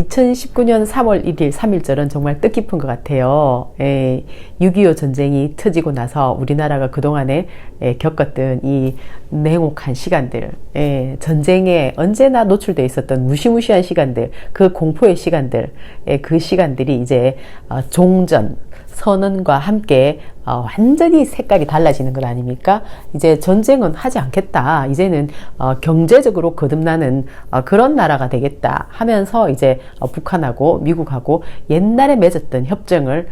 2019년 3월 1일 3.1절은 정말 뜻깊은 것 같아요. 6.25 전쟁이 터지고 나서 우리나라가 그동안에 겪었던 이 냉혹한 시간들, 전쟁에 언제나 노출되어 있었던 무시무시한 시간들, 그 공포의 시간들, 그 시간들이 이제 종전, 선언과 함께 완전히 색깔이 달라지는 것 아닙니까? 이제 전쟁은 하지 않겠다. 이제는 경제적으로 거듭나는 그런 나라가 되겠다 하면서 이제 북한하고 미국하고 옛날에 맺었던 협정을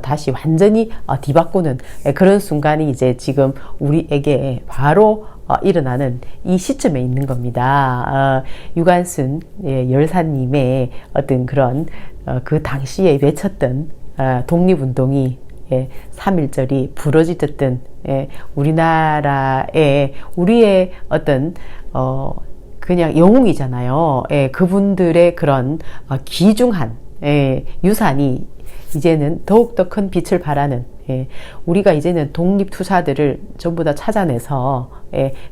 다시 완전히 뒤바꾸는 그런 순간이 이제 지금 우리에게 바로 일어나는 이 시점에 있는 겁니다. 유관순 열사님의 어떤 그런 그 당시에 외쳤던 독립운동이 3.1절이 부러지셨던 우리나라의 우리의 어떤 그냥 영웅이잖아요. 그분들의 그런 귀중한 유산이 이제는 더욱더 큰 빛을 발하는 우리가 이제는 독립투사들을 전부 다 찾아내서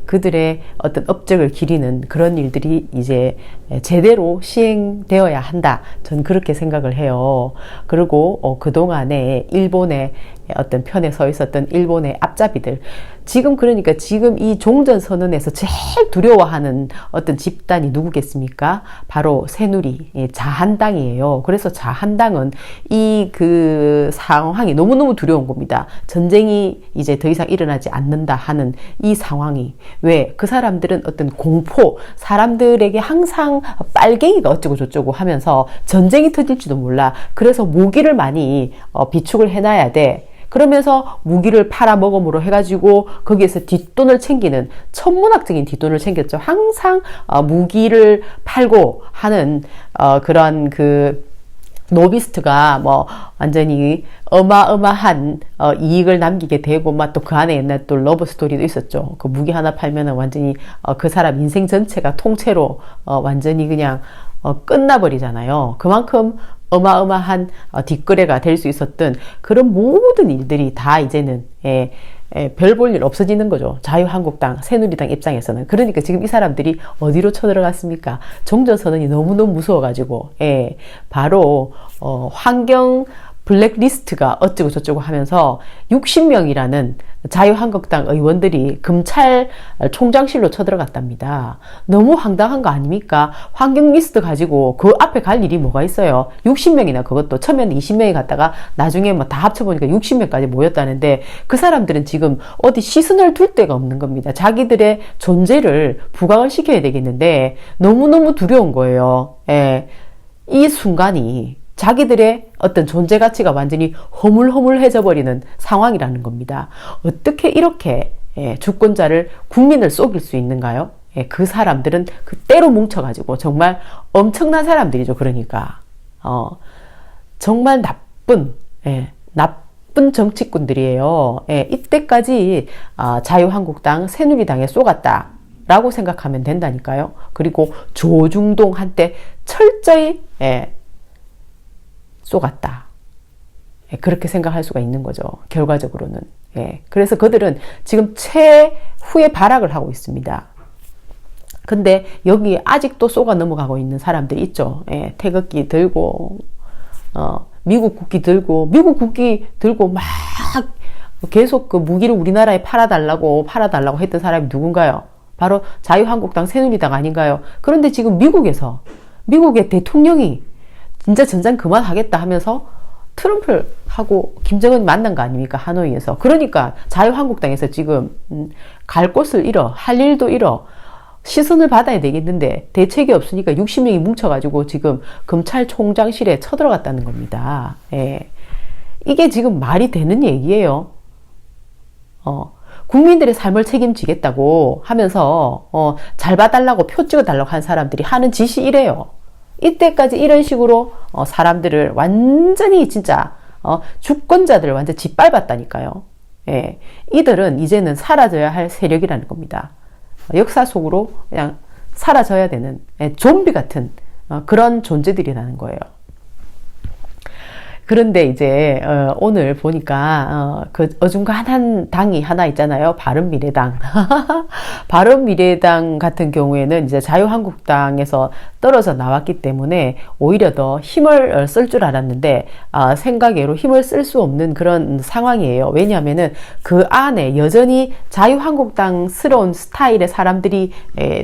그들의 어떤 업적을 기리는 그런 일들이 이제 제대로 시행되어야 한다. 전 그렇게 생각을 해요. 그리고 그동안에 일본의 어떤 편에 서 있었던 일본의 앞잡이들, 지금 그러니까 지금 이 종전선언에서 제일 두려워하는 어떤 집단이 누구겠습니까? 바로 새누리 자한당이에요. 그래서 자한당은 이 그 상황이 너무너무 두려운 겁니다. 전쟁이 이제 더 이상 일어나지 않는다 하는 이 상황이, 왜? 그 사람들은 어떤 공포, 사람들에게 항상 빨갱이가 어쩌고 저쩌고 하면서 전쟁이 터질지도 몰라. 그래서 무기를 많이 비축을 해놔야 돼. 그러면서 무기를 팔아먹음으로 해가지고 거기에서 뒷돈을 챙기는, 천문학적인 뒷돈을 챙겼죠. 항상 무기를 팔고 하는 그런 그 노비스트가 뭐 완전히 어마어마한 이익을 남기게 되고, 막 또 그 안에 옛날 또 러브 스토리도 있었죠. 그 무기 하나 팔면은 완전히 그 사람 인생 전체가 통째로 완전히 그냥 끝나버리잖아요. 그만큼 어마어마한 뒷거래가 될 수 있었던 그런 모든 일들이 다 이제는 별 볼 일 없어지는 거죠. 자유한국당, 새누리당 입장에서는. 그러니까 지금 이 사람들이 어디로 쳐들어갔습니까? 종전선언이 너무너무 무서워가지고 바로 환경 블랙리스트가 어쩌고 저쩌고 하면서 60명이라는 자유한국당 의원들이 검찰총장실로 쳐들어갔답니다. 너무 황당한 거 아닙니까? 환경 리스트 가지고 그 앞에 갈 일이 뭐가 있어요? 60명이나 그것도 처음에는 20명이 갔다가 나중에 뭐 다 합쳐보니까 60명까지 모였다는데, 그 사람들은 지금 어디 시선을 둘 데가 없는 겁니다. 자기들의 존재를 부각을 시켜야 되겠는데 너무너무 두려운 거예요. 이 순간이 자기들의 어떤 존재 가치가 완전히 허물허물해져 버리는 상황이라는 겁니다. 어떻게 이렇게 주권자를, 국민을 속일 수 있는가요? 그 사람들은 그때로 뭉쳐가지고 정말 엄청난 사람들이죠. 그러니까 정말 나쁜 정치꾼들이에요. 이때까지 자유한국당, 새누리당에 쏘갔다 라고 생각하면 된다니까요. 그리고 조중동 한때 철저히 쏘갔다. 그렇게 생각할 수가 있는 거죠. 결과적으로는. 그래서 그들은 지금 최후의 발악을 하고 있습니다. 근데 여기 아직도 쏘가 넘어가고 있는 사람들이 있죠. 태극기 들고 미국 국기 들고 막 계속 그 무기를 우리나라에 팔아달라고 했던 사람이 누군가요? 바로 자유한국당, 새누리당 아닌가요? 그런데 지금 미국의 대통령이 진짜 전쟁 그만하겠다 하면서 트럼프하고 김정은이 만난 거 아닙니까? 하노이에서. 그러니까 자유한국당에서 지금 갈 곳을 잃어, 할 일도 잃어, 시선을 받아야 되겠는데 대책이 없으니까 60명이 뭉쳐가지고 지금 검찰총장실에 쳐들어갔다는 겁니다. 이게 지금 말이 되는 얘기예요. 국민들의 삶을 책임지겠다고 하면서 잘 봐달라고, 표 찍어달라고 한 사람들이 하는 짓이 이래요. 이때까지 이런 식으로 사람들을 완전히 진짜 주권자들을 완전 짓밟았다니까요. 이들은 이제는 사라져야 할 세력이라는 겁니다. 역사 속으로 그냥 사라져야 되는 좀비 같은 그런 존재들이라는 거예요. 그런데 이제 오늘 보니까 그 어중간한 당이 하나 있잖아요. 바른미래당. 바른미래당 같은 경우에는 이제 자유한국당에서 떨어져 나왔기 때문에 오히려 더 힘을 쓸 줄 알았는데 생각외로 힘을 쓸 수 없는 그런 상황이에요. 왜냐하면은 그 안에 여전히 자유한국당스러운 스타일의 사람들이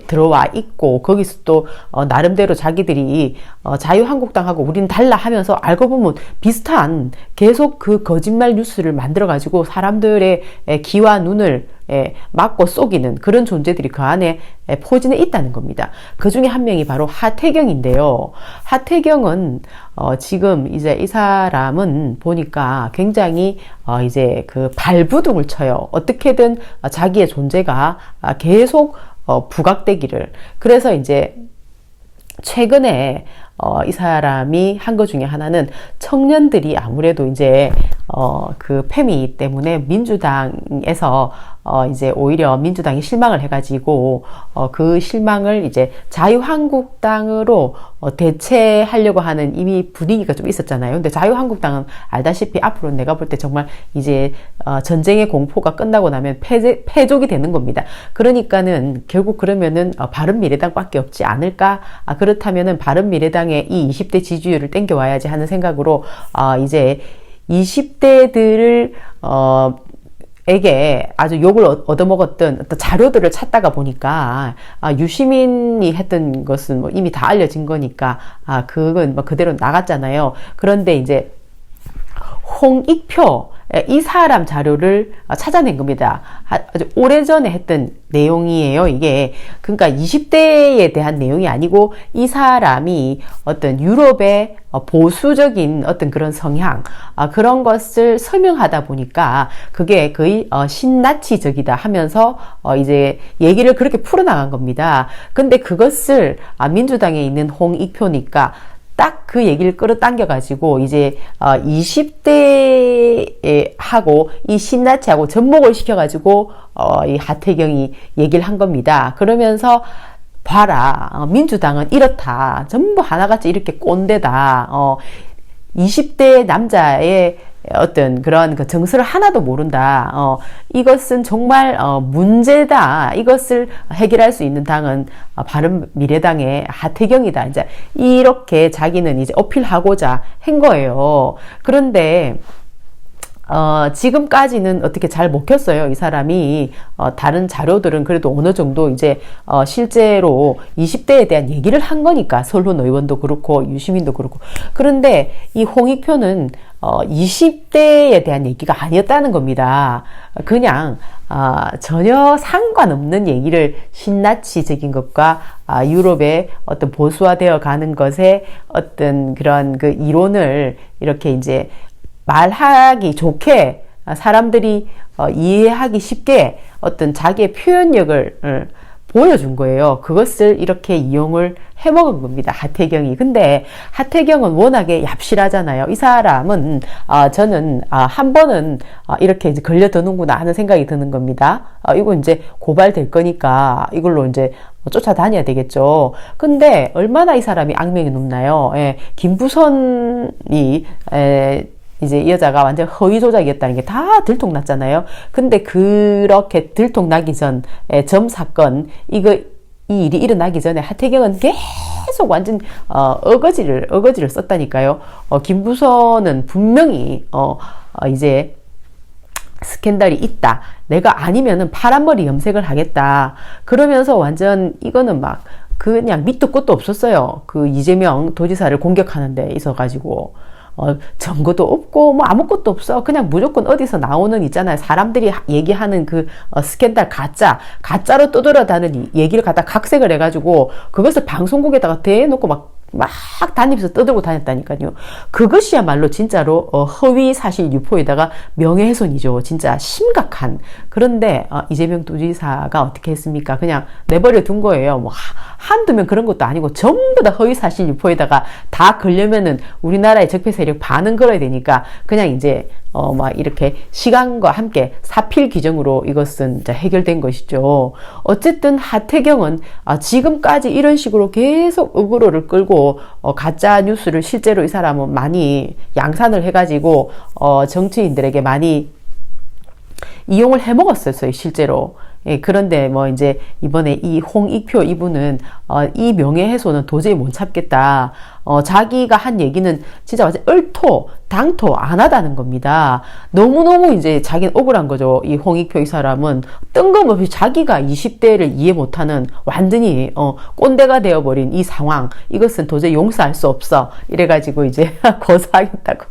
들어와 있고, 거기서 또 나름대로 자기들이 자유한국당하고 우리는 달라 하면서 알고 보면 비슷한 계속 그 거짓말 뉴스를 만들어 가지고 사람들의 귀와 눈을 막고 속이는 그런 존재들이 그 안에 포진해 있다는 겁니다. 그 중에 한 명이 바로 하태경인데요. 하태경은 지금 이제 이 사람은 보니까 굉장히 이제 그 발부둥을 쳐요. 어떻게든 자기의 존재가 계속 부각되기를. 그래서 이제 최근에 이 사람이 한 것 중에 하나는 청년들이 아무래도 이제 그 패미 때문에 민주당에서 이제 오히려 민주당이 실망을 해가지고 그 실망을 이제 자유한국당으로 대체하려고 하는 이미 분위기가 좀 있었잖아요. 근데 자유한국당은 알다시피 앞으로 내가 볼 때 정말 이제 전쟁의 공포가 끝나고 나면 패족이 되는 겁니다. 그러니까는 결국 그러면은 바른미래당밖에 없지 않을까? 그렇다면은 바른미래당의 이 20대 지지율을 땡겨와야지 하는 생각으로 이제 20대들을 에게 아주 욕을 얻어먹었던 어떤 자료들을 찾다가 보니까 유시민이 했던 것은 뭐 이미 다 알려진 거니까 그건 뭐 그대로 나갔잖아요. 그런데 이제 홍익표 이 사람 자료를 찾아낸 겁니다. 아주 오래전에 했던 내용이에요, 이게. 그러니까 20대에 대한 내용이 아니고 이 사람이 어떤 유럽의 보수적인 어떤 그런 성향, 그런 것을 설명하다 보니까 그게 거의 신나치적이다 하면서 이제 얘기를 그렇게 풀어나간 겁니다. 근데 그것을 민주당에 있는 홍익표니까 딱 그 얘기를 끌어당겨가지고 이제 20대 하고 이 신나치하고 접목을 시켜가지고 이 하태경이 얘기를 한 겁니다. 그러면서 봐라, 민주당은 이렇다, 전부 하나같이 이렇게 꼰대다, 20대 남자의 어떤 그런 그 정서를 하나도 모른다. 이것은 정말 문제다. 이것을 해결할 수 있는 당은 바른미래당의 하태경이다. 이제 이렇게 자기는 이제 어필하고자 한 거예요. 그런데 지금까지는 어떻게 잘 먹혔어요. 이 사람이 다른 자료들은 그래도 어느 정도 이제 실제로 20대에 대한 얘기를 한 거니까, 설훈 의원도 그렇고 유시민도 그렇고. 그런데 이 홍익표는 20대에 대한 얘기가 아니었다는 겁니다. 그냥 전혀 상관없는 얘기를 신나치적인 것과 유럽의 어떤 보수화되어 가는 것에 어떤 그런 그 이론을 이렇게 이제 말하기 좋게 사람들이 이해하기 쉽게 어떤 자기의 표현력을 보여준 거예요. 그것을 이렇게 이용을 해먹은 겁니다, 하태경이. 근데 하태경은 워낙에 얍실하잖아요. 이 사람은 저는 한 번은 이렇게 이제 걸려드는구나 하는 생각이 드는 겁니다. 이거 이제 고발될 거니까 이걸로 이제 쫓아다녀야 되겠죠. 근데 얼마나 이 사람이 악명이 높나요? 김부선이 이제 이 여자가 완전 허위 조작이었다는 게 다 들통났잖아요. 근데 그렇게 들통나기 전, 점 사건, 이 일이 일어나기 전에 하태경은 계속 완전, 어거지를 썼다니까요. 김부선은 분명히, 이제, 스캔들이 있다. 내가 아니면은 파란머리 염색을 하겠다. 그러면서 완전 이거는 막, 그냥 밑도 끝도 없었어요. 그 이재명 도지사를 공격하는 데 있어가지고. 증거도 없고 뭐 아무것도 없어. 그냥 무조건 어디서 나오는 있잖아요. 사람들이 얘기하는 그 스캔들 가짜로 떠돌아다니는 얘기를 갖다 각색을 해가지고 그것을 방송국에다가 대놓고 막 단입해서 떠들고 다녔다니까요. 그것이야말로 진짜로 허위 사실 유포에다가 명예훼손이죠. 진짜 심각한. 그런데 이재명 도지사가 어떻게 했습니까? 그냥 내버려 둔 거예요. 뭐 한두 명 그런 것도 아니고 전부 다 허위 사실 유포에다가 다 걸려면은 우리나라의 적폐 세력 반은 걸어야 되니까 그냥 이제 막 이렇게 시간과 함께 사필 규정으로 이것은 이제 해결된 것이죠. 어쨌든 하태경은 지금까지 이런 식으로 계속 어그로를 끌고 가짜 뉴스를 실제로 이 사람은 많이 양산을 해가지고 정치인들에게 많이 이용을 해먹었었어요, 실제로. 예, 그런데 뭐 이제 이번에 이 홍익표 이분은 이 명예훼손은 도저히 못 참겠다. 자기가 한 얘기는 진짜 완전 얼토, 당토 안 하다는 겁니다. 너무너무 이제 자기는 억울한 거죠. 이 홍익표 이 사람은 뜬금없이 자기가 20대를 이해 못하는 완전히 꼰대가 되어버린 이 상황, 이것은 도저히 용서할 수 없어. 이래가지고 이제 고소하겠다고.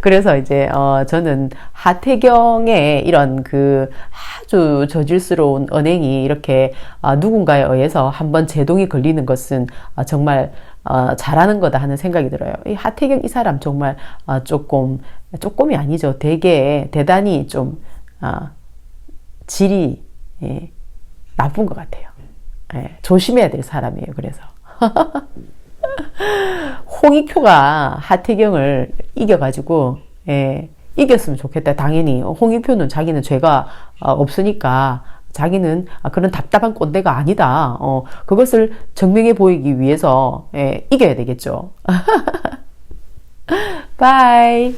그래서 이제 저는 하태경의 이런 그 아주 저질스러운 언행이 이렇게 누군가에 의해서 한번 제동이 걸리는 것은 정말 잘하는 거다 하는 생각이 들어요. 이 하태경 이 사람 정말 조금이 아니죠. 되게 대단히 좀 질이 나쁜 것 같아요. 예, 조심해야 될 사람이에요. 그래서 홍익표가 하태경을 이겨가지고 이겼으면 좋겠다. 당연히 홍익표는 자기는 죄가 없으니까 자기는 그런 답답한 꼰대가 아니다. 그것을 증명해 보이기 위해서 이겨야 되겠죠. 바이.